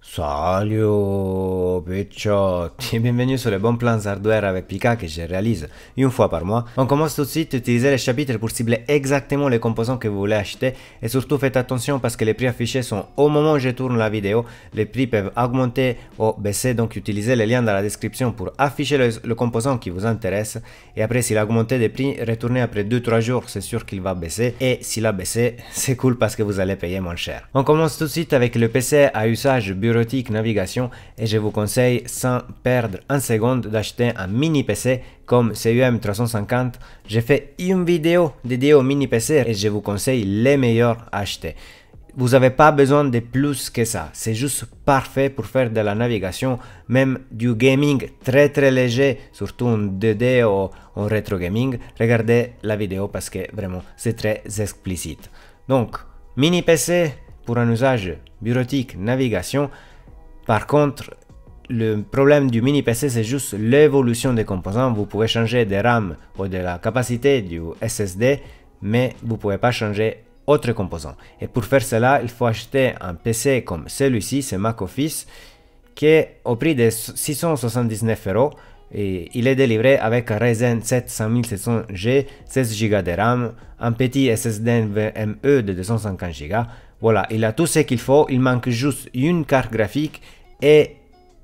Salut Picciotti, bienvenue sur les bons plans hardware avec Pika que je réalise une fois par mois. On commence tout de suite à utiliser les chapitres pour cibler exactement les composants que vous voulez acheter et surtout faites attention parce que les prix affichés sont au moment où je tourne la vidéo, les prix peuvent augmenter ou baisser, donc utilisez les liens dans la description pour afficher le composant qui vous intéresse et après s'il a augmenté des prix, retournez après 2-3 jours, c'est sûr qu'il va baisser et s'il a baissé, c'est cool parce que vous allez payer moins cher. On commence tout de suite avec le PC à usage bureautique navigation et je vous conseille sans perdre un seconde d'acheter un mini PC comme CUM 350. J'ai fait une vidéo dédiée au mini PC et je vous conseille les meilleurs à acheter. Vous n'avez pas besoin de plus que ça, c'est juste parfait pour faire de la navigation, même du gaming très léger, surtout en 2D ou en rétro gaming. Regardez la vidéo parce que vraiment c'est très explicite. Donc, mini PC pour un usage bureautique navigation. Par contre, le problème du mini PC, c'est juste l'évolution des composants. Vous pouvez changer des RAM ou de la capacité du SSD, mais vous ne pouvez pas changer autres composants. Et pour faire cela, il faut acheter un PC comme celui-ci, c'est Mac Office, qui est au prix de 679 €. Et il est délivré avec un Ryzen 7 5700G, 16 Go de RAM, un petit SSD NVMe de 250 Go. Voilà, il a tout ce qu'il faut, il manque juste une carte graphique et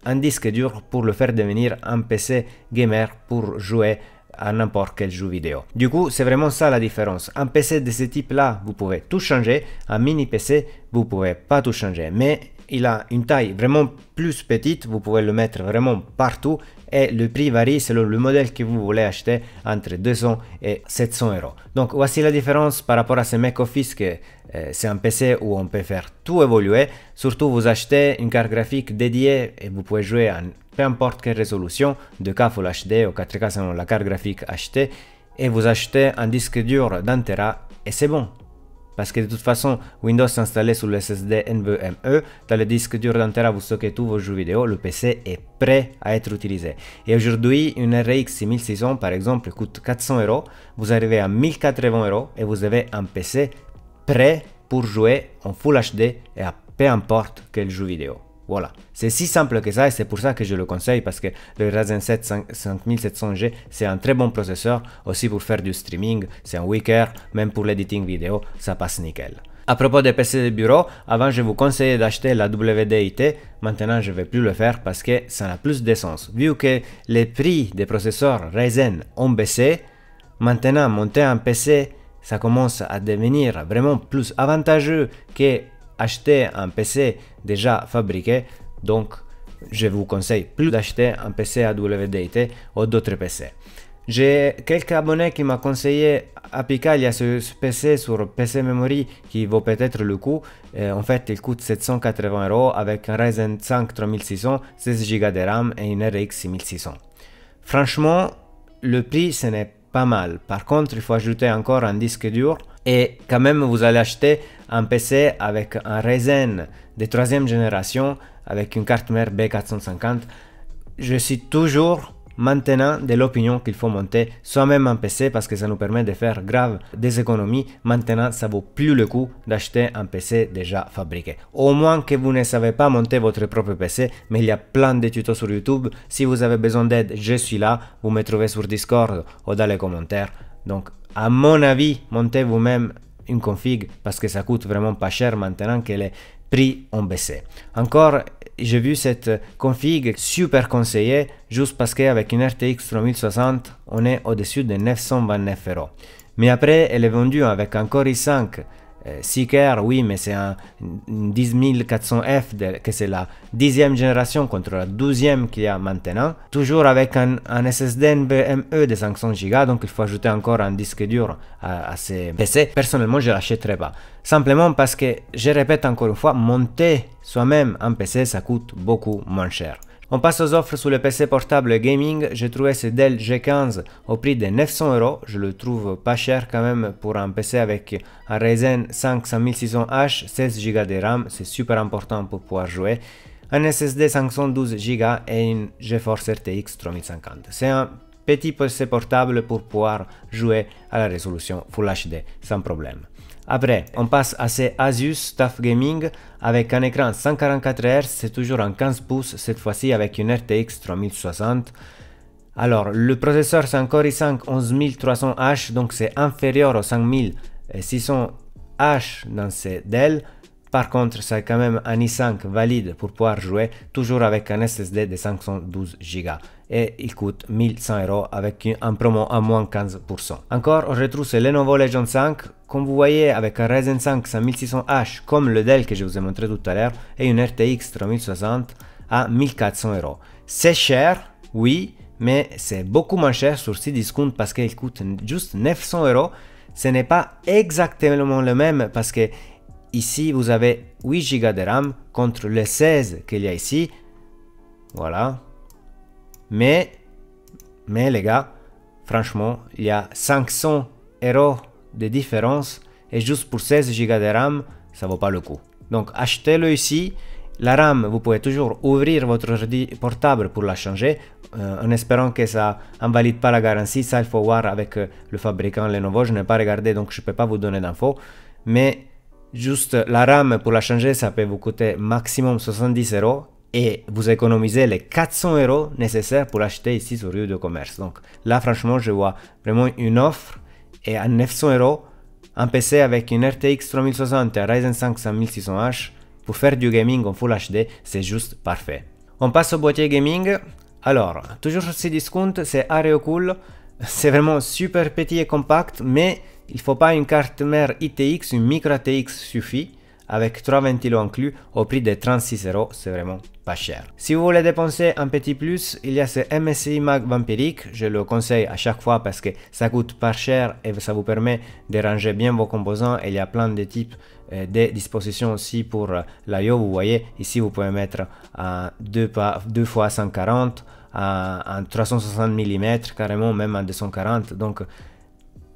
un disque dur pour le faire devenir un PC gamer pour jouer à n'importe quel jeu vidéo. Du coup, c'est vraiment ça la différence. Un PC de ce type-là, vous pouvez tout changer. Un mini PC, vous pouvez pas tout changer. Mais il a une taille vraiment plus petite, vous pouvez le mettre vraiment partout et le prix varie selon le modèle que vous voulez acheter entre 200 et 700 €. Donc voici la différence par rapport à ce Mac Office que c'est un PC où on peut faire tout évoluer. Surtout vous achetez une carte graphique dédiée et vous pouvez jouer à peu importe quelle résolution, 2K Full HD ou 4K selon la carte graphique achetée et vous achetez un disque dur d'1 Tera et c'est bon. Parce que de toute façon, Windows est installé sur le SSD NVMe, dans le disque dur d'1 Tera vous stockez tous vos jeux vidéo, le PC est prêt à être utilisé. Et aujourd'hui, une RX 6600 par exemple coûte 400 €, vous arrivez à 1080 € et vous avez un PC prêt pour jouer en Full HD et à peu importe quel jeu vidéo. Voilà, c'est si simple que ça et c'est pour ça que je le conseille parce que le Ryzen 7 5700G c'est un très bon processeur aussi pour faire du streaming, c'est un weaker, même pour l'editing vidéo ça passe nickel. À propos des PC de bureau, avant je vous conseillais d'acheter la WD-IT, maintenant je ne vais plus le faire parce que ça n'a plus de sens. Vu que les prix des processeurs Ryzen ont baissé, maintenant monter un PC ça commence à devenir vraiment plus avantageux que acheter un PC déjà fabriqué, donc je vous conseille plus d'acheter un PC AWD-IT ou d'autres PC. J'ai quelques abonnés qui m'ont conseillé à Pika, il y a ce PC sur PC Memory qui vaut peut-être le coup. En fait, il coûte 780 € avec un Ryzen 5 3600, 16 Go de RAM et une RX 6600. Franchement, le prix ce n'est pas mal. Par contre, il faut ajouter encore un disque dur et quand même vous allez acheter un PC avec un Ryzen de 3e génération avec une carte mère B450. Je suis toujours maintenant de l'opinion qu'il faut monter soi-même un PC parce que ça nous permet de faire grave des économies. Maintenant, ça vaut plus le coup d'acheter un PC déjà fabriqué. Au moins que vous ne savez pas monter votre propre PC, mais il y a plein de tutos sur YouTube. Si vous avez besoin d'aide, je suis là. Vous me trouvez sur Discord ou dans les commentaires. Donc, à mon avis, montez vous-même une config parce que ça coûte vraiment pas cher maintenant que les prix ont baissé. Encore, j'ai vu cette config super conseillée juste parce qu'avec une RTX 3060, on est au-dessus de 929 €. Mais après, elle est vendue avec un Core i5 6K, oui, mais c'est un 10400F, que c'est la 10e génération contre la 12e qu'il y a maintenant. Toujours avec un SSD NVMe de 500 Go, donc il faut ajouter encore un disque dur à ces PC. Personnellement, je ne l'achèterai pas. Simplement parce que, je répète encore une fois, monter soi-même un PC, ça coûte beaucoup moins cher. On passe aux offres sur le PC portable gaming. J'ai trouvé ce Dell G15 au prix de 900 €. Je le trouve pas cher quand même pour un PC avec un Ryzen 5 5600H, 16 Go de RAM. C'est super important pour pouvoir jouer. Un SSD 512 Go et une GeForce RTX 3050. C'est un petit PC portable pour pouvoir jouer à la résolution Full HD sans problème. Après, on passe à ces Asus TUF Gaming avec un écran 144 Hz, c'est toujours en 15 pouces, cette fois-ci avec une RTX 3060. Alors, le processeur c'est un Core i5 11300H, donc c'est inférieur au 5600H dans ces Dell. Par contre, c'est quand même un i5 valide pour pouvoir jouer, toujours avec un SSD de 512 Go. Et il coûte 1100 € avec un promo à moins 15%. Encore, on retrouve ce Lenovo Legion 5, comme vous voyez, avec un Ryzen 5 5600H, comme le Dell que je vous ai montré tout à l'heure, et une RTX 3060 à 1400 €. C'est cher, oui, mais c'est beaucoup moins cher sur Cdiscount parce qu'il coûte juste 900 €. Ce n'est pas exactement le même parce que ici, vous avez 8 Go de RAM contre les 16 qu'il y a ici. Voilà. Mais les gars, franchement, il y a 500 € de différence. Et juste pour 16 Go de RAM, ça vaut pas le coup. Donc, achetez-le ici. La RAM, vous pouvez toujours ouvrir votre ordi portable pour la changer. En espérant que ça invalide pas la garantie. Ça, il faut voir avec le fabricant Lenovo. Je n'ai pas regardé, donc je ne peux pas vous donner d'infos. Mais juste la RAM pour la changer, ça peut vous coûter maximum 70 € et vous économisez les 400 € nécessaires pour l'acheter ici sur rue de commerce. Donc là, franchement, je vois vraiment une offre et à 900 €, un PC avec une RTX 3060 et un Ryzen 5 5600H pour faire du gaming en Full HD, c'est juste parfait. On passe au boîtier gaming. Alors, toujours sur Cdiscount, c'est Areo Cool. C'est vraiment super petit et compact, mais il ne faut pas une carte mère ITX, une micro ATX suffit, avec 3 ventilos inclus, au prix de 36 €, c'est vraiment pas cher. Si vous voulez dépenser un petit plus, il y a ce MSI Mag Vampiric, je le conseille à chaque fois parce que ça coûte pas cher et ça vous permet de ranger bien vos composants. Et il y a plein de types de dispositions aussi pour l'IO, vous voyez, ici vous pouvez mettre un 2 x 140, un 360 mm, carrément même un 240, donc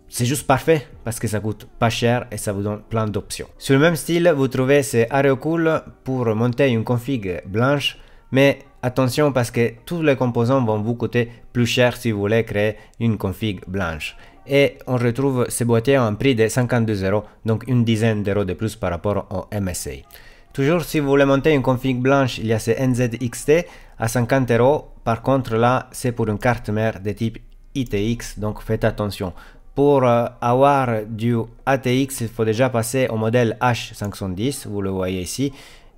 c'est juste parfait parce que ça coûte pas cher et ça vous donne plein d'options. Sur le même style, vous trouvez ce Areo Cool pour monter une config blanche, mais attention parce que tous les composants vont vous coûter plus cher si vous voulez créer une config blanche. Et on retrouve ce boîtier à un prix de 52 €, donc une dizaine d'euros de plus par rapport au MSI. Toujours si vous voulez monter une config blanche, il y a ce NZXT à 50 €. Par contre là, c'est pour une carte mère de type ITX, donc faites attention. Pour avoir du ATX, il faut déjà passer au modèle H510, vous le voyez ici,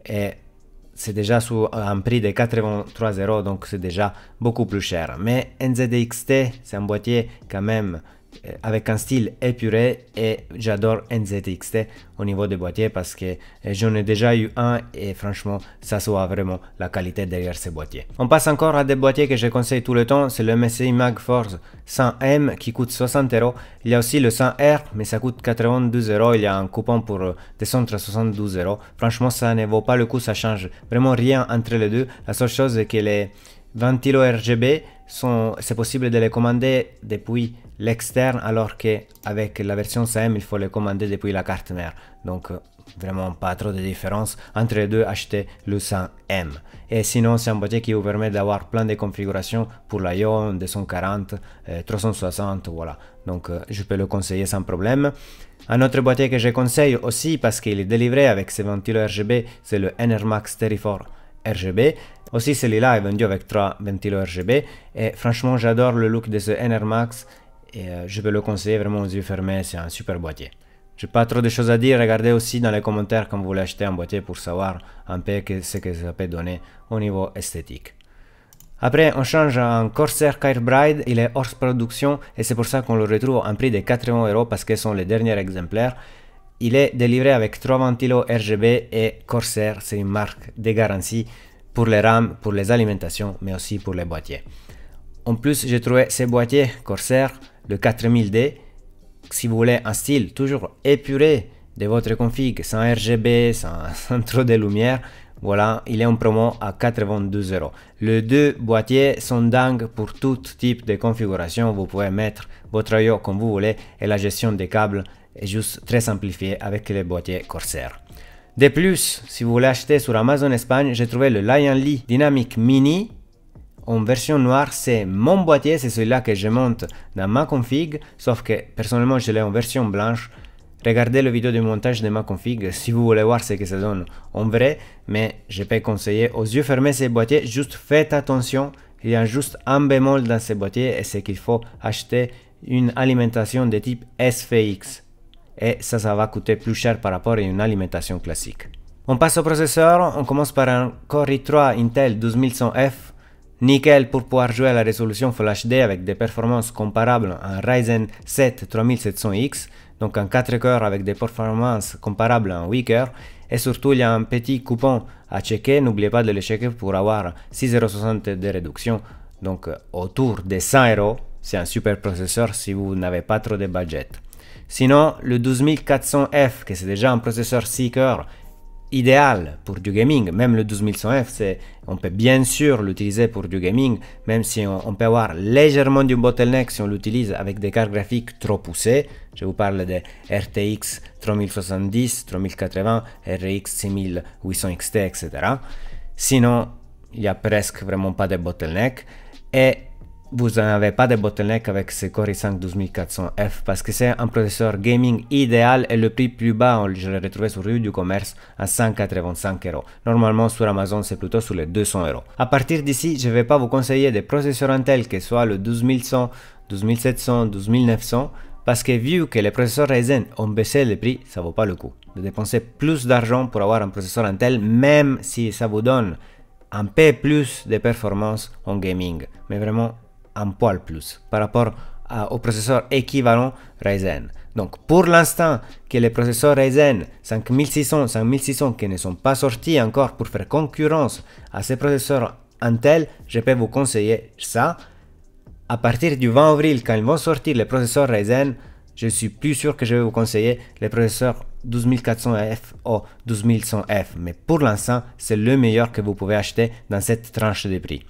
et c'est déjà sous un prix de 83 €, donc c'est déjà beaucoup plus cher. Mais NZXT, c'est un boîtier quand même avec un style épuré et j'adore NZXT au niveau des boîtiers parce que j'en ai déjà eu un et franchement ça se voit vraiment la qualité derrière ces boîtiers. On passe encore à des boîtiers que je conseille tout le temps, c'est le MSI MagForce 100M qui coûte 60 €. Il y a aussi le 100R mais ça coûte 92 €, il y a un coupon pour descendre à 72 €. Franchement ça ne vaut pas le coup, ça change vraiment rien entre les deux. La seule chose est que les ventilos RGB c'est possible de les commander depuis l'externe alors qu'avec la version 100M il faut les commander depuis la carte mère, donc vraiment pas trop de différence entre les deux. Achetez le 100M et sinon c'est un boîtier qui vous permet d'avoir plein de configurations pour l'IO 240 360, voilà, donc je peux le conseiller sans problème. Un autre boîtier que je conseille aussi parce qu'il est délivré avec ses ventilos RGB, c'est le Enermax Terraform RGB. Aussi celui-là est vendu avec 3 ventilos RGB et franchement j'adore le look de ce Enermax et je peux le conseiller vraiment aux yeux fermés, c'est un super boîtier. J'ai pas trop de choses à dire, regardez aussi dans les commentaires quand vous voulez acheter un boîtier pour savoir un peu ce que ça peut donner au niveau esthétique. Après on change à un Corsair Kyrebride, il est hors production et c'est pour ça qu'on le retrouve à un prix de 80 € parce que ce sont les derniers exemplaires. Il est délivré avec 3 ventilos RGB et Corsair, c'est une marque de garantie pour les RAM, pour les alimentations, mais aussi pour les boîtiers. En plus, j'ai trouvé ces boîtiers Corsair, le 4000D, si vous voulez un style toujours épuré de votre config, sans RGB, sans trop de lumière, voilà, il est en promo à 92 €. Les deux boîtiers sont dingues pour tout type de configuration, vous pouvez mettre votre IO comme vous voulez et la gestion des câbles est juste très simplifiée avec les boîtiers Corsair. De plus, si vous voulez acheter sur Amazon Espagne, j'ai trouvé le Lion Lee Dynamic Mini en version noire. C'est mon boîtier, c'est celui-là que je monte dans ma config, sauf que personnellement je l'ai en version blanche. regardez le vidéo de montage de ma config si vous voulez voir ce que ça donne en vrai, mais je peux conseiller aux yeux fermés ces boîtiers, juste faites attention, il y a juste un bémol dans ces boîtiers et c'est qu'il faut acheter une alimentation de type SFX. Et ça va coûter plus cher par rapport à une alimentation classique. On passe au processeur, on commence par un Core i3 Intel 12100F, nickel pour pouvoir jouer à la résolution Full HD avec des performances comparables à un Ryzen 7 3700X, donc un 4 cœurs avec des performances comparables à un 8 cœurs, et surtout il y a un petit coupon à checker, n'oubliez pas de le checker pour avoir 6,60 € de réduction, donc autour des 100 €, c'est un super processeur si vous n'avez pas trop de budget. Sinon, le 12400F, que c'est déjà un processeur 6 cœurs, idéal pour du gaming, même le 12100F, on peut bien sûr l'utiliser pour du gaming, même si on peut avoir légèrement du bottleneck si on l'utilise avec des cartes graphiques trop poussées. Je vous parle de RTX 3070, 3080, RX 6800 XT, etc. Sinon, il n'y a presque vraiment pas de bottleneck. Et vous n'avez pas de bottleneck avec ce Core i5 12400F parce que c'est un processeur gaming idéal et le prix plus bas, je l'ai retrouvé sur rue du commerce à 185 €. Normalement sur Amazon c'est plutôt sur les 200 €. À partir d'ici, je ne vais pas vous conseiller des processeurs Intel que soit le 12100, 12700, 12900 parce que vu que les processeurs Ryzen ont baissé le prix, ça vaut pas le coup de dépenser plus d'argent pour avoir un processeur Intel, même si ça vous donne un peu plus de performance en gaming, mais vraiment un poil plus par rapport au processeur équivalent Ryzen. Donc pour l'instant que les processeurs Ryzen 5600, 5600 qui ne sont pas sortis encore pour faire concurrence à ces processeurs Intel, je peux vous conseiller ça. À partir du 20 avril, quand ils vont sortir les processeurs Ryzen, je suis plus sûr que je vais vous conseiller les processeurs 12400F ou 12100F. Mais pour l'instant, c'est le meilleur que vous pouvez acheter dans cette tranche de prix.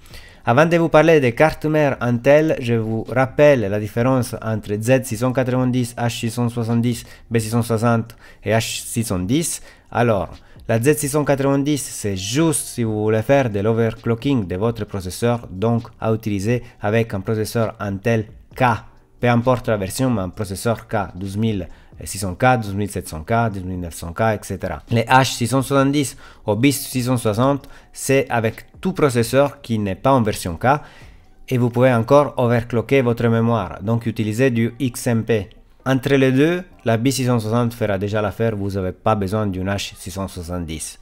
Avant de vous parler des cartes mères Intel, je vous rappelle la différence entre Z690, H670, B660 et H610. Alors, la Z690, c'est juste si vous voulez faire de l'overclocking de votre processeur, donc à utiliser avec un processeur Intel K. Peu importe la version, mais un processeur K, 12600K, 12700K, 12900K, etc. Les H670 ou B660, c'est avec tout processeur qui n'est pas en version K et vous pouvez encore overclocker votre mémoire, donc utiliser du XMP. Entre les deux, la B660 fera déjà l'affaire, vous n'avez pas besoin d'une H670.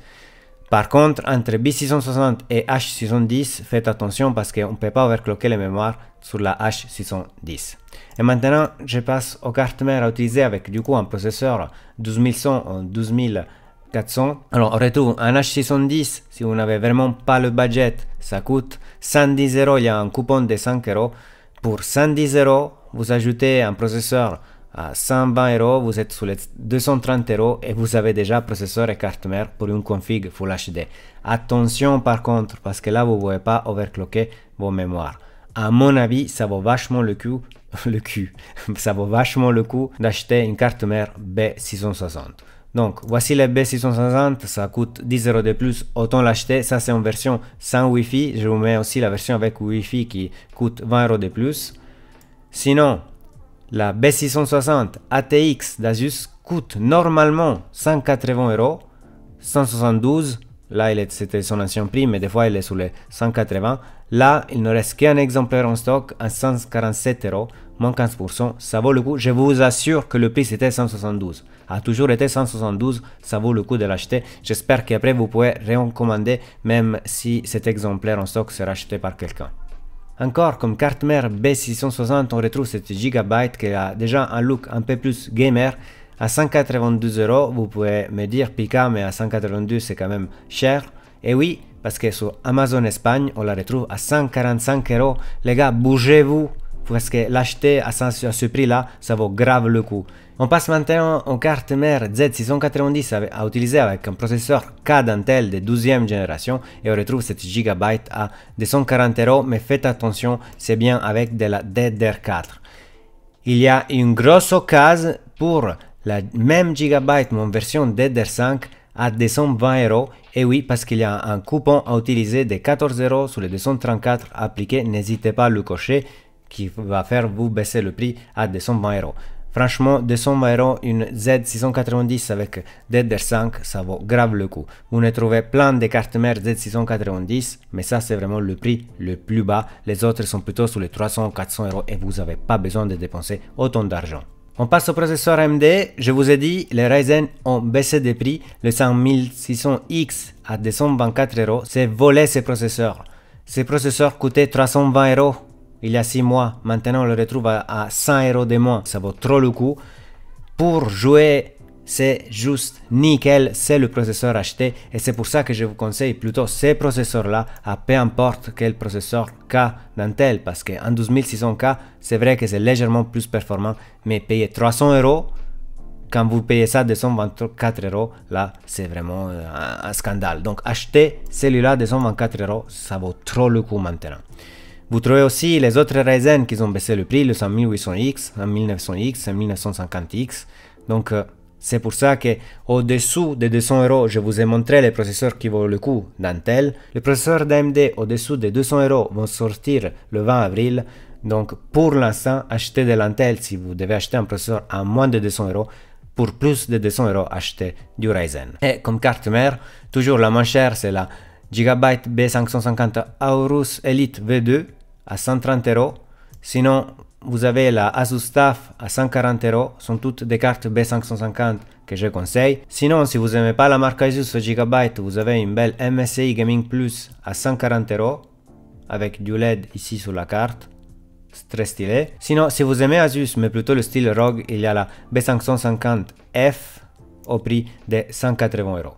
Par contre, entre B660 et H610, faites attention parce qu'on ne peut pas overclocker les mémoires sur la H610. Et maintenant, je passe aux cartes mères à utiliser avec du coup un processeur 12100 ou 12400. Alors, on retrouve un H610, si vous n'avez vraiment pas le budget, ça coûte 110 €, il y a un coupon de 5 €. Pour 110 €, vous ajoutez un processeur à 120 €, vous êtes sur les 230 € et vous avez déjà processeur et carte mère pour une config Full HD. Attention par contre, parce que là vous ne pouvez pas overclocker vos mémoires. À mon avis, ça vaut vachement le coup, ça vaut vachement le coup d'acheter une carte mère B660. Donc voici les B660, ça coûte 10 € de plus, autant l'acheter. Ça c'est en version sans Wi-Fi, je vous mets aussi la version avec Wi-Fi qui coûte 20 € de plus. Sinon, la B660 ATX d'Asus coûte normalement 180 €, 172, là c'était son ancien prix, mais des fois il est sous les 180. Là, il ne reste qu'un exemplaire en stock à 147 €, moins 15%, ça vaut le coup. Je vous assure que le prix c'était 172, a toujours été 172, ça vaut le coup de l'acheter. J'espère qu'après vous pouvez recommander même si cet exemplaire en stock sera acheté par quelqu'un. Encore comme carte mère B660, on retrouve cette Gigabyte qui a déjà un look un peu plus gamer à 192 €. Vous pouvez me dire Pika, mais à 192 c'est quand même cher. Et oui, parce que sur Amazon Espagne, on la retrouve à 145 €. Les gars, bougez-vous, parce que l'acheter à ce prix-là, ça vaut grave le coup. On passe maintenant aux cartes mères Z690 à utiliser avec un processeur K d'Intel de 12e génération et on retrouve cette Gigabyte à 240 €, mais faites attention, c'est bien avec de la DDR4. Il y a une grosse occasion pour la même Gigabyte mais en version DDR5 à 220 €. Et oui, parce qu'il y a un coupon à utiliser de 14 € sur les 234 appliqués, n'hésitez pas à le cocher qui va faire vous baisser le prix à 220 €. Franchement, 220 €, une Z690 avec DDR5, ça vaut grave le coup. Vous ne trouvez plein de cartes mères Z690, mais ça c'est vraiment le prix le plus bas. Les autres sont plutôt sous les 300-400 € et vous n'avez pas besoin de dépenser autant d'argent. On passe au processeur AMD. Je vous ai dit, les Ryzen ont baissé de prix. Le 5600X à 224 €, c'est volé ces processeurs. Ces processeurs coûtaient 320 € il y a 6 mois. Maintenant, on le retrouve à 100 € de moins. Ça vaut trop le coup. Pour jouer, c'est juste nickel. C'est le processeur acheté. Et c'est pour ça que je vous conseille plutôt ces processeurs-là à peu importe quel processeur K d'Intel. Parce qu'en 12600K, c'est vrai que c'est légèrement plus performant. Mais payer 300 €, quand vous payez ça 224 €, là, c'est vraiment un scandale. Donc, achetez celui-là 224 €, ça vaut trop le coup maintenant. Vous trouvez aussi les autres Ryzen qui ont baissé le prix, le 5800X, le 1900X, le 1950X. Donc, c'est pour ça que au-dessous de 200 €, je vous ai montré les processeurs qui valent le coup d'Intel. Les processeurs d'AMD au-dessous de 200 € vont sortir le 20 avril. Donc, pour l'instant, achetez de l'Intel si vous devez acheter un processeur à moins de 200 €. Pour plus de 200 €, achetez du Ryzen. Et comme carte mère, toujours la moins chère, c'est la Gigabyte B550 Aorus Elite V2 à 130 €. Sinon, vous avez la Asus TUF à 140 €. Sont toutes des cartes B550 que je conseille. Sinon, si vous n'aimez pas la marque Asus Gigabyte, vous avez une belle MSI Gaming Plus à 140 € avec du LED ici sur la carte. Très stylé. Sinon, si vous aimez Asus, mais plutôt le style ROG, il y a la B550F au prix de 180 €.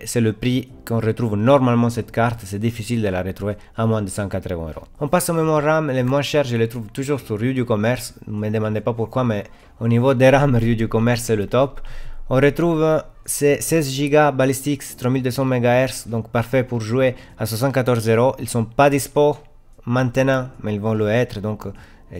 C'est le prix qu'on retrouve normalement cette carte. C'est difficile de la retrouver à moins de 180 €. On passe aux mémoires RAM. Les moins chers, je les trouve toujours sur Rue du Commerce. Ne me demandez pas pourquoi, mais au niveau des RAM, Rue du Commerce, c'est le top. On retrouve ces 16 Go Ballistix 3200 MHz, donc parfait pour jouer à 74 €. Ils sont pas dispo maintenant, mais ils vont le être, donc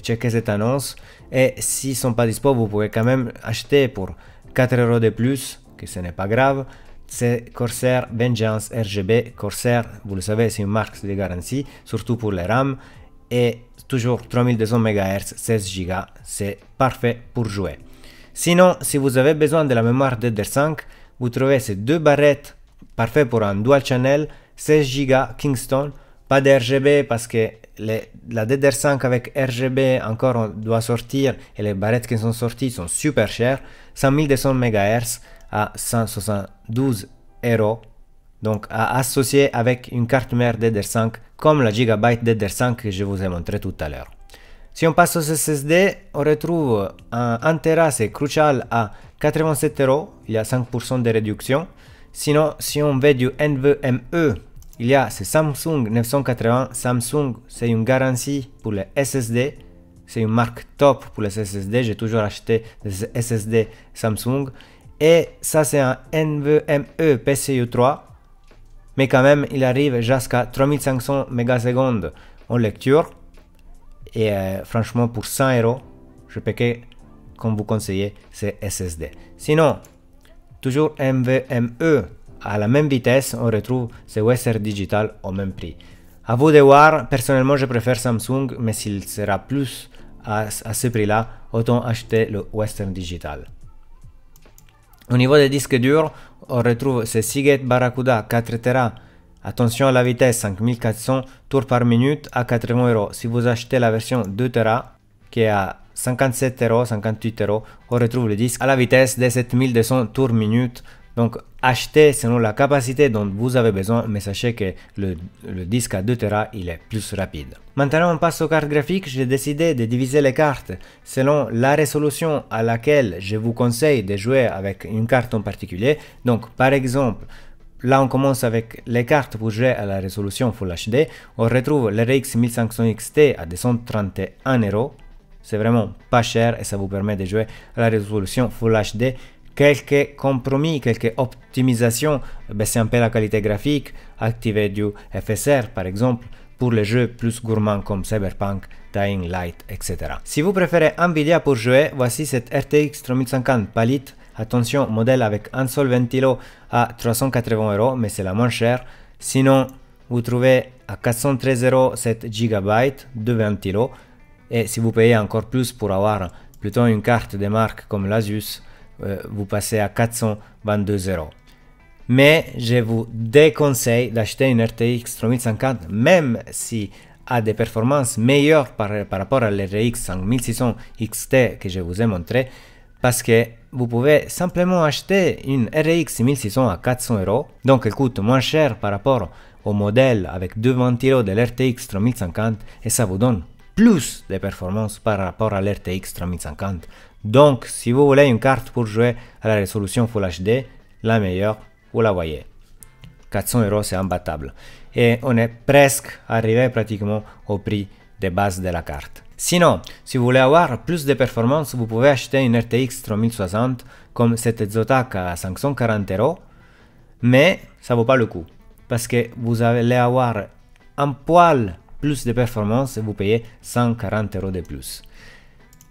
checkez cette annonce. Et s'ils sont pas dispo, vous pouvez quand même acheter pour 4 € de plus, que ce n'est pas grave. C'est Corsair Vengeance RGB. Corsair, vous le savez, c'est une marque de garantie, surtout pour les RAM. Et toujours 3200 MHz, 16 Go, c'est parfait pour jouer. Sinon, si vous avez besoin de la mémoire DDR5, vous trouvez ces deux barrettes parfaites pour un dual channel, 16 Go Kingston. Pas de RGB parce que la DDR5 avec RGB encore on doit sortir et les barrettes qui sont sorties sont super chères. 5200 MHz à 172 €. Donc à associer avec une carte mère DDR5 comme la Gigabyte DDR5 que je vous ai montré tout à l'heure. Si on passe au SSD, on retrouve un 1 Tera, c'est Crucial à 87 €. Il y a 5% de réduction. Sinon, si on veut du NVMe, il y a ce Samsung 980. Samsung, c'est une garantie pour les SSD. C'est une marque top pour les SSD. J'ai toujours acheté des SSD Samsung. Et ça, c'est un NVMe PCIe 3. Mais quand même, il arrive jusqu'à 3500 mégasecondes en lecture. Et franchement, pour 100 €, je peux que, comme vous conseillez, c'est SSD. Sinon, toujours NVMe. À la même vitesse, on retrouve ce Western Digital au même prix. À vous de voir, personnellement je préfère Samsung, mais s'il sera plus à ce prix-là, autant acheter le Western Digital. Au niveau des disques durs, on retrouve ce Seagate Barracuda 4 Tera. Attention à la vitesse, 5400 tours par minute à 80 €. Si vous achetez la version 2 Tera, qui est à 57 €, 58 €, on retrouve le disque à la vitesse de 7200 tours minute. Donc achetez selon la capacité dont vous avez besoin, mais sachez que le disque à 2 Tera il est plus rapide. Maintenant on passe aux cartes graphiques. J'ai décidé de diviser les cartes selon la résolution à laquelle je vous conseille de jouer avec une carte en particulier. Donc par exemple, là on commence avec les cartes pour jouer à la résolution Full HD. On retrouve le RX 1500 XT à 231 €. C'est vraiment pas cher et ça vous permet de jouer à la résolution Full HD. Quelques compromis, quelques optimisations, baisser un peu la qualité graphique, activer du FSR par exemple, pour les jeux plus gourmands comme Cyberpunk, Dying Light, etc. Si vous préférez Nvidia pour jouer, voici cette RTX 3050 Palit. Attention, modèle avec un seul ventilo à 380 €, mais c'est la moins chère. Sinon, vous trouvez à 413 € cette GB, 2 ventilos. Et si vous payez encore plus pour avoir plutôt une carte de marque comme l'Asus, vous passez à 422 €. Mais je vous déconseille d'acheter une RTX 3050 même si a des performances meilleures par rapport à l'RTX 5600 XT que je vous ai montré, parce que vous pouvez simplement acheter une RTX 6600 à 400 €, donc elle coûte moins cher par rapport au modèle avec deux ventilos de l'RTX 3050 et ça vous donne plus de performances par rapport à l'RTX 3050. Donc si vous voulez une carte pour jouer à la résolution Full HD, la meilleure, vous la voyez. 400 € c'est imbattable. Et on est presque arrivé pratiquement au prix de base de la carte. Sinon, si vous voulez avoir plus de performance, vous pouvez acheter une RTX 3060 comme cette Zotac à 540 €, mais ça vaut pas le coup. Parce que vous allez avoir un poil plus de performance et vous payez 140 € de plus.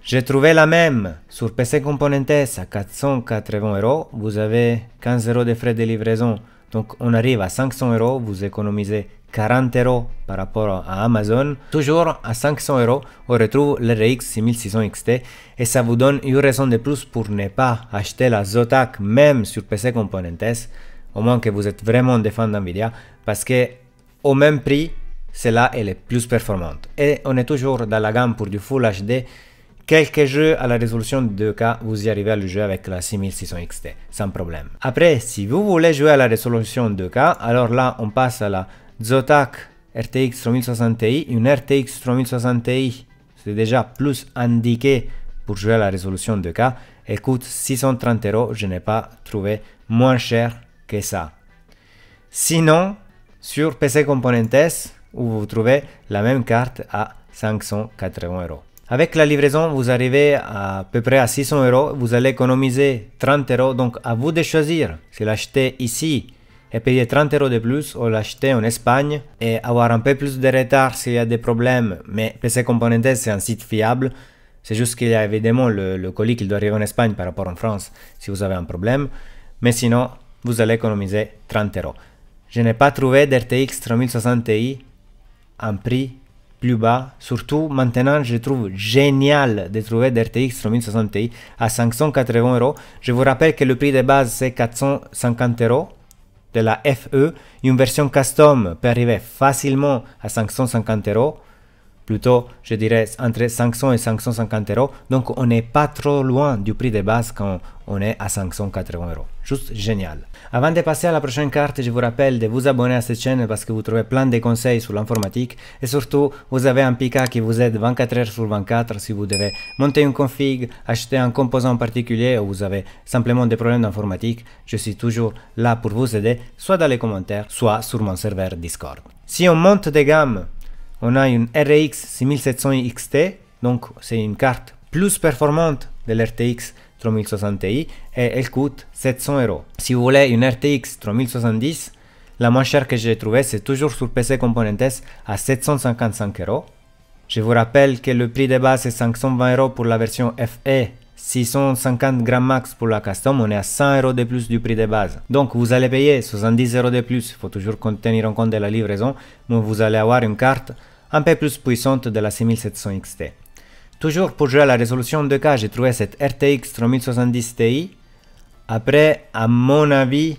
J'ai trouvé la même sur PC Componentes à 480 €. Vous avez 15 € de frais de livraison. Donc on arrive à 500 €. Vous économisez 40 € par rapport à Amazon. Toujours à 500 €, on retrouve le RX 6600 XT. Et ça vous donne une raison de plus pour ne pas acheter la Zotac même sur PC Componentes. Au moins que vous êtes vraiment des fans d'NVIDIA. Parce que au même prix, celle-là elle est plus performante. Et on est toujours dans la gamme pour du Full HD. Quelques jeux à la résolution de 2K, vous y arrivez à le jouer avec la 6600 XT, sans problème. Après, si vous voulez jouer à la résolution 2K, alors là, on passe à la Zotac RTX 3060 Ti. Une RTX 3060 Ti, c'est déjà plus indiqué pour jouer à la résolution 2K. Elle coûte 630 €. Je n'ai pas trouvé moins cher que ça. Sinon, sur PC Componentes, où vous trouvez la même carte à 580 €. Avec la livraison, vous arrivez à peu près à 600 €. Vous allez économiser 30 €. Donc, à vous de choisir si l'acheter ici et payer 30 € de plus ou l'acheter en Espagne et avoir un peu plus de retard s'il y a des problèmes. Mais PC Componentes, c'est un site fiable. C'est juste qu'il y a évidemment le colis qui doit arriver en Espagne par rapport en France si vous avez un problème. Mais sinon, vous allez économiser 30 €. Je n'ai pas trouvé d'RTX 3060 Ti en prix plus bas. Surtout maintenant, je trouve génial de trouver d'RTX 3060 Ti à 580 €. Je vous rappelle que le prix de base c'est 450 € de la FE. Une version custom peut arriver facilement à 550 €. Plutôt, je dirais entre 500 et 550 €. Donc, on n'est pas trop loin du prix de base quand on est à 580 €. Juste génial. Avant de passer à la prochaine carte, je vous rappelle de vous abonner à cette chaîne parce que vous trouvez plein de conseils sur l'informatique. Et surtout, vous avez un Pika qui vous aide 24 heures sur 24 si vous devez monter une config, acheter un composant particulier ou vous avez simplement des problèmes d'informatique. Je suis toujours là pour vous aider, soit dans les commentaires, soit sur mon serveur Discord. Si on monte de gamme, on a une RX 6700 XT, donc c'est une carte plus performante de l'RTX 3060 Ti et elle coûte 700 €. Si vous voulez une RTX 3070, la moins chère que j'ai trouvée c'est toujours sur PC Componentes à 755 €. Je vous rappelle que le prix de base est 520 € pour la version FE, 650 grammes max pour la custom, on est à 100 € de plus du prix de base. Donc vous allez payer 70 € de plus, il faut toujours tenir en compte de la livraison, mais vous allez avoir une carte un peu plus puissante de la 6700 XT. Toujours pour jouer à la résolution 2K, j'ai trouvé cette RTX 3070 Ti. Après, à mon avis,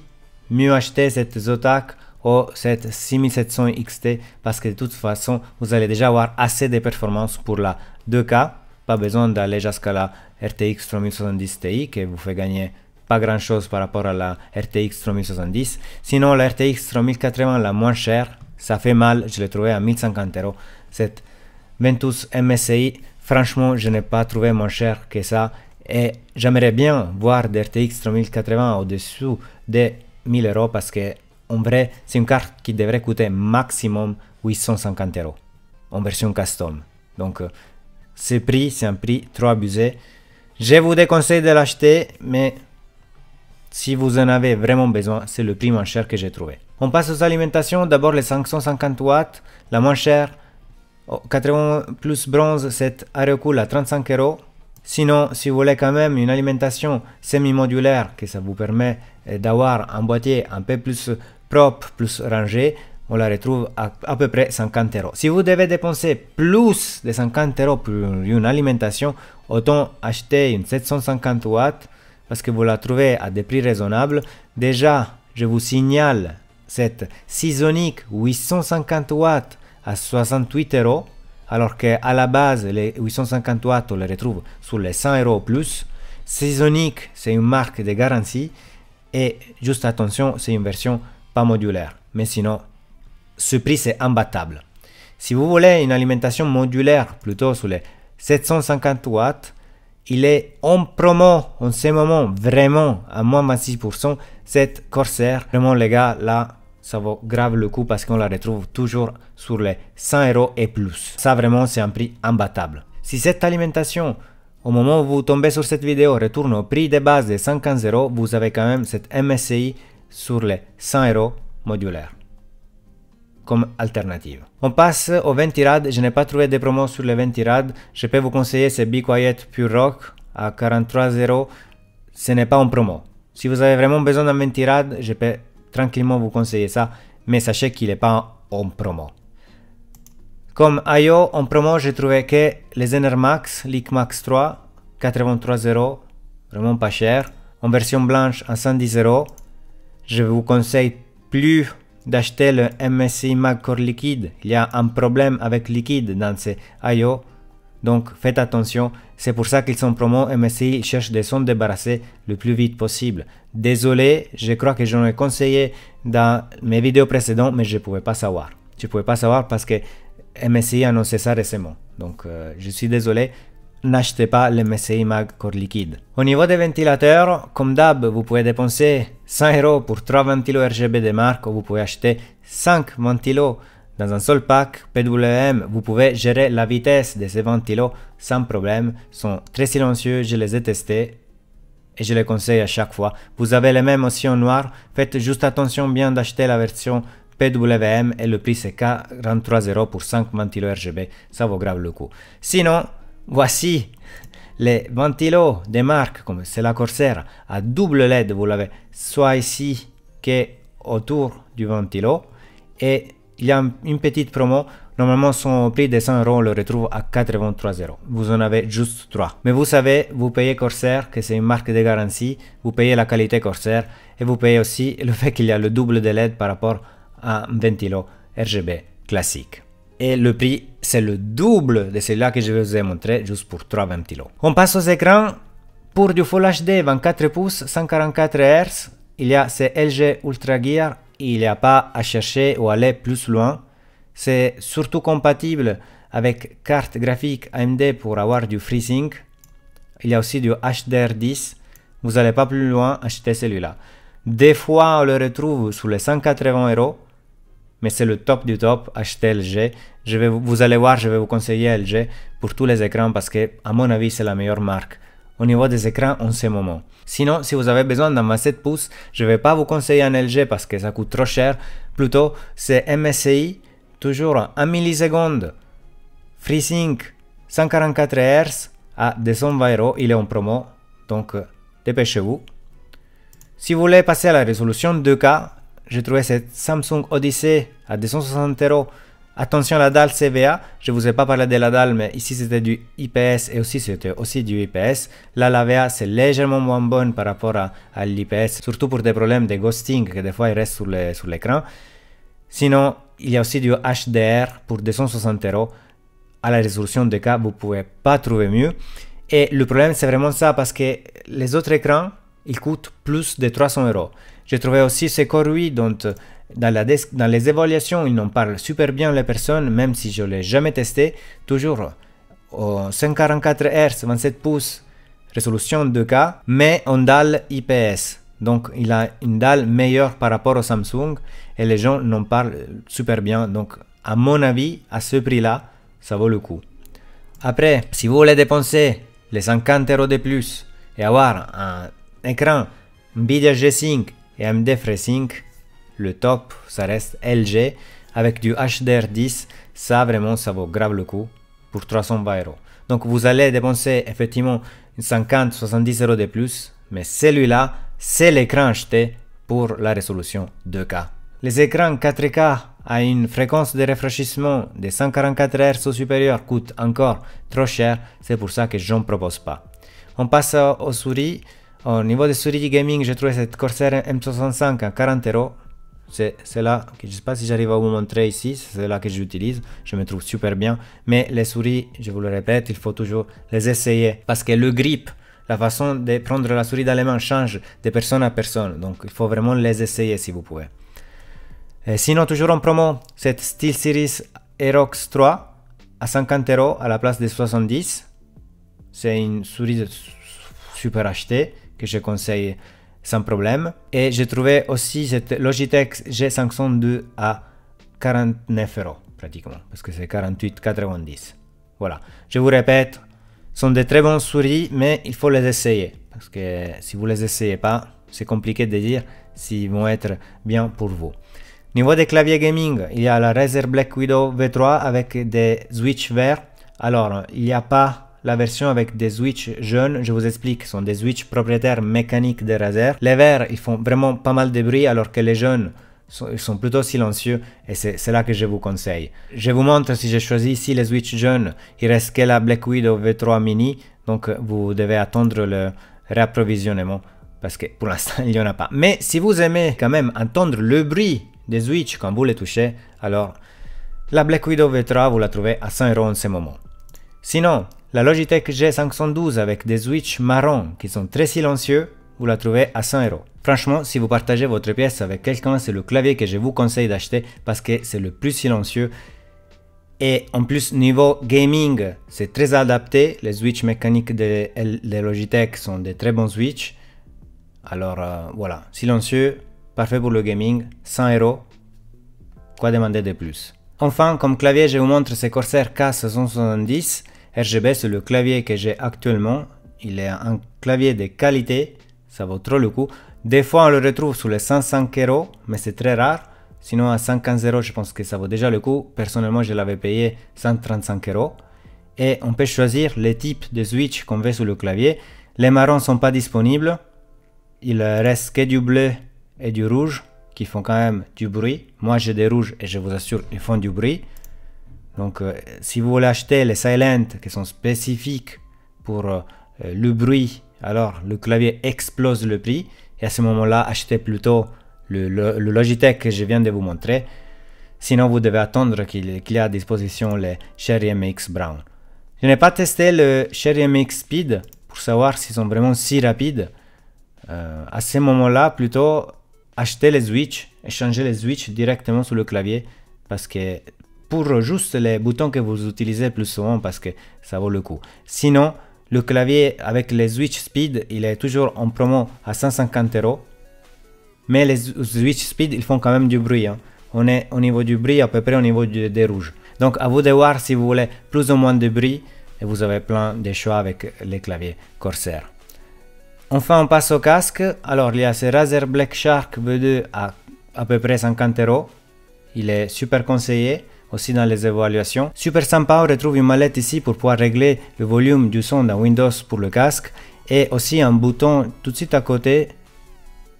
mieux acheter cette Zotac ou cette 6700 XT parce que de toute façon, vous allez déjà avoir assez de performance pour la 2K. Pas besoin d'aller jusqu'à la RTX 3070 Ti qui vous fait gagner pas grand chose par rapport à la RTX 3070. Sinon, la RTX 3080, la moins chère, ça fait mal, je l'ai trouvé à 1050 €. Cette Ventus MSI, franchement, je n'ai pas trouvé moins cher que ça. Et j'aimerais bien voir des RTX 3080 au-dessous de 1000 € parce que, en vrai, c'est une carte qui devrait coûter maximum 850 € en version custom. Donc, ce prix, c'est un prix trop abusé. Je vous déconseille de l'acheter, mais si vous en avez vraiment besoin, c'est le prix moins cher que j'ai trouvé. On passe aux alimentations. D'abord, les 550 watts, la moins chère. 80 plus bronze, c'est Aerocool à 35 €. Sinon, si vous voulez quand même une alimentation semi-modulaire, que ça vous permet d'avoir un boîtier un peu plus propre, plus rangé, on la retrouve à peu près 50 euros. Si vous devez dépenser plus de 50 euros pour une alimentation, autant acheter une 750 watts parce que vous la trouvez à des prix raisonnables. Déjà, je vous signale cette Seasonic 850 watts à 68 euros, alors qu'à la base, les 850 watts, on les retrouve sur les 100 euros plus. Seasonic, c'est une marque de garantie et juste attention, c'est une version pas modulaire. Mais sinon, ce prix, c'est imbattable. Si vous voulez une alimentation modulaire, plutôt sur les 750 watts, il est en promo en ce moment, vraiment à moins 26%, cette Corsair. Vraiment les gars, là, ça vaut grave le coup parce qu'on la retrouve toujours sur les 100 euros et plus. Ça vraiment, c'est un prix imbattable. Si cette alimentation, au moment où vous tombez sur cette vidéo, retourne au prix de base de 115 euros, vous avez quand même cette MSCI sur les 100 euros modulaire comme alternative. On passe au Ventirad. Je n'ai pas trouvé de promos sur le Ventirad. Je peux vous conseiller ce Be Quiet Pure Rock à 43 euros. Ce n'est pas en promo. Si vous avez vraiment besoin d'un Ventirad, je peux tranquillement vous conseiller ça, mais sachez qu'il n'est pas en promo. Comme IO, en promo, j'ai trouvé que les Enermax, Leak Max 3, 83 euros, vraiment pas cher. En version blanche, à 110 euros. Je vous conseille plus d'acheter le MSI Mag Core Liquide. Il y a un problème avec liquide dans ces IO, donc faites attention. C'est pour ça qu'ils sont promo. MSI cherche de s'en débarrasser le plus vite possible. Désolé, je crois que j'en ai conseillé dans mes vidéos précédentes, mais je ne pouvais pas savoir. Je ne pouvais pas savoir parce que MSI a annoncé ça récemment. Donc je suis désolé. N'achetez pas le MSI Mag Core Liquide. Au niveau des ventilateurs, comme d'hab, vous pouvez dépenser 100 euros pour 3 ventilos RGB de marque, ou vous pouvez acheter 5 ventilos dans un seul pack PWM. Vous pouvez gérer la vitesse de ces ventilos sans problème. Ils sont très silencieux, je les ai testés et je les conseille à chaque fois. Vous avez les mêmes aussi en noir. Faites juste attention bien d'acheter la version PWM et le prix c'est 43 euros pour 5 ventilos RGB. Ça vaut grave le coup. Sinon, voici les ventilos des marques comme c'est la Corsair à double LED. Vous l'avez soit ici que autour du ventilo. Et il y a une petite promo. Normalement, son prix de 100 euros, on le retrouve à 83 euros. Vous en avez juste 3. Mais vous savez, vous payez Corsair, que c'est une marque de garantie. Vous payez la qualité Corsair. Et vous payez aussi le fait qu'il y a le double de LED par rapport à un ventilo RGB classique. Et le prix, c'est le double de celui-là que je vous ai montré juste pour 3 ventilos. On passe aux écrans. Pour du Full HD 24 pouces, 144 Hz, il y a ce LG Ultra Gear. Il n'y a pas à chercher ou aller plus loin. C'est surtout compatible avec carte graphique AMD pour avoir du FreeSync. Il y a aussi du HDR10. Vous n'allez pas plus loin, achetez celui-là. Des fois, on le retrouve sous les 180 euros. Mais c'est le top du top, achetez LG. Vous allez voir, je vais vous conseiller LG pour tous les écrans parce que, à mon avis, c'est la meilleure marque au niveau des écrans en ce moment. Sinon, si vous avez besoin d'un 27 pouces, je ne vais pas vous conseiller un LG parce que ça coûte trop cher. Plutôt, c'est MSI, toujours 1 milliseconde, FreeSync, 144 Hz à 220 euros. Il est en promo, donc dépêchez-vous. Si vous voulez passer à la résolution 2K, j'ai trouvé cette Samsung Odyssey à 260 euros. Attention à la dalle CVA, je ne vous ai pas parlé de la dalle, mais ici c'était du IPS et aussi c'était aussi du IPS. Là, la VA c'est légèrement moins bonne par rapport à l'IPS, surtout pour des problèmes de ghosting que des fois il reste sur l'écran. Sinon, il y a aussi du HDR pour 260 euros. À la résolution 2K, vous ne pouvez pas trouver mieux. Et le problème c'est vraiment ça parce que les autres écrans, ils coûtent plus de 300 euros. J'ai trouvé aussi ce Core 8 dont dans les évaluations, ils en parlent super bien les personnes, même si je ne l'ai jamais testé. Toujours au 144 Hz, 27 pouces, résolution 2K, mais en dalle IPS. Donc, il a une dalle meilleure par rapport au Samsung et les gens en parlent super bien. Donc, à mon avis, à ce prix-là, ça vaut le coup. Après, si vous voulez dépenser les 50 euros de plus et avoir un écran Nvidia G5 et AMD FreeSync, le top, ça reste LG avec du HDR10. Ça, vraiment, ça vaut grave le coup pour 320 euros. Donc, vous allez dépenser effectivement 50-70 euros de plus. Mais celui-là, c'est l'écran acheté pour la résolution 2K. Les écrans 4K à une fréquence de rafraîchissement de 144 Hz ou supérieur coûtent encore trop cher, c'est pour ça que je n'en propose pas. On passe aux souris. Au niveau des souris gaming, j'ai trouvé cette Corsair M65 à 40 €. C'est là que je ne sais pas si j'arrive à vous montrer ici, c'est là que j'utilise, je me trouve super bien. Mais les souris, je vous le répète, il faut toujours les essayer parce que le grip, la façon de prendre la souris dans les mains change de personne à personne, donc il faut vraiment les essayer si vous pouvez. Et sinon, toujours en promo, cette SteelSeries Aerox 3 à 50 € à la place de 70. C'est une souris super achetée que je conseille sans problème. Et j'ai trouvé aussi cette Logitech G502 à 49 € pratiquement, parce que c'est 48,90. Voilà, je vous répète, ce sont de très bonnes souris, mais il faut les essayer, parce que si vous les essayez pas, c'est compliqué de dire s'ils vont être bien pour vous. Niveau des claviers gaming, il y a la Razer Black Widow V3 avec des switches verts. Alors, il n'y a pas la version avec des switches jaunes, je vous explique, ce sont des switches propriétaires mécaniques de Razer. Les verts, ils font vraiment pas mal de bruit, alors que les jaunes, ils sont plutôt silencieux, et c'est là que je vous conseille. Je vous montre, si j'ai choisi ici les switches jaunes, il reste que la Black Widow V3 Mini, donc vous devez attendre le réapprovisionnement, parce que pour l'instant, il n'y en a pas. Mais si vous aimez quand même entendre le bruit des switches quand vous les touchez, alors la Black Widow V3, vous la trouvez à 100 € en ce moment. Sinon, la Logitech G512 avec des switches marrons qui sont très silencieux, vous la trouvez à 100 €. Franchement, si vous partagez votre pièce avec quelqu'un, c'est le clavier que je vous conseille d'acheter parce que c'est le plus silencieux. Et en plus, niveau gaming, c'est très adapté. Les switches mécaniques de Logitech sont des très bons switches. Alors voilà, silencieux, parfait pour le gaming, 100 €. Quoi demander de plus? Enfin, comme clavier, je vous montre ce Corsair K670 RGB, c'est le clavier que j'ai actuellement. Il est un clavier de qualité, ça vaut trop le coup. Des fois, on le retrouve sous les 105 €, mais c'est très rare. Sinon, à 115 €, je pense que ça vaut déjà le coup. Personnellement, je l'avais payé 135 €. Et on peut choisir les types de switch qu'on veut sur le clavier. Les marrons ne sont pas disponibles. Il reste que du bleu et du rouge qui font quand même du bruit. Moi, j'ai des rouges et je vous assure, ils font du bruit. Donc, si vous voulez acheter les Silent qui sont spécifiques pour le bruit, alors le clavier explose le prix. Et à ce moment-là, achetez plutôt le Logitech que je viens de vous montrer. Sinon, vous devez attendre qu'il y ait à disposition les Cherry MX Brown. Je n'ai pas testé le Cherry MX Speed pour savoir s'ils sont vraiment si rapides. À ce moment-là, plutôt acheter les switches et changer les switches directement sur le clavier, parce que pour juste les boutons que vous utilisez plus souvent, parce que ça vaut le coup. Sinon, le clavier avec les switch speed, il est toujours en promo à 150 €. Mais les switch speed, ils font quand même du bruit. Hein. On est au niveau du bruit à peu près au niveau des rouges. Donc à vous de voir si vous voulez plus ou moins de bruit, et vous avez plein de choix avec les claviers Corsair. Enfin, on passe au casque. Alors, il y a ce Razer Black Shark V2 à peu près 50 €. Il est super conseillé, aussi dans les évaluations. Super sympa, on retrouve une mallette ici pour pouvoir régler le volume du son dans Windows pour le casque. Et aussi un bouton tout de suite à côté.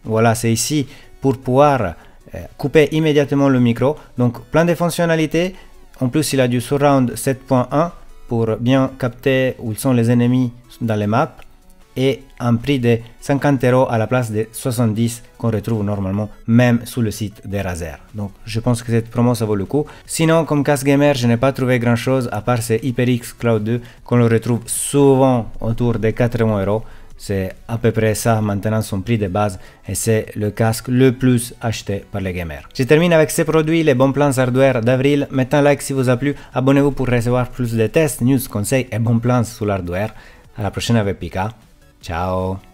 Voilà, c'est ici pour pouvoir couper immédiatement le micro. Donc, plein de fonctionnalités. En plus, il a du Surround 7.1 pour bien capter où sont les ennemis dans les maps. Et un prix de 50 € à la place de 70 qu'on retrouve normalement même sous le site de Razer. Donc je pense que cette promo ça vaut le coup. Sinon, comme casque gamer, je n'ai pas trouvé grand chose à part ce HyperX Cloud 2 qu'on le retrouve souvent autour de 80 €. C'est à peu près ça maintenant son prix de base et c'est le casque le plus acheté par les gamers. Je termine avec ces produits, les bons plans hardware d'avril. Mettez un like si vous a plu, abonnez-vous pour recevoir plus de tests, news, conseils et bons plans sur l'hardware. À la prochaine avec Pika. Ciao.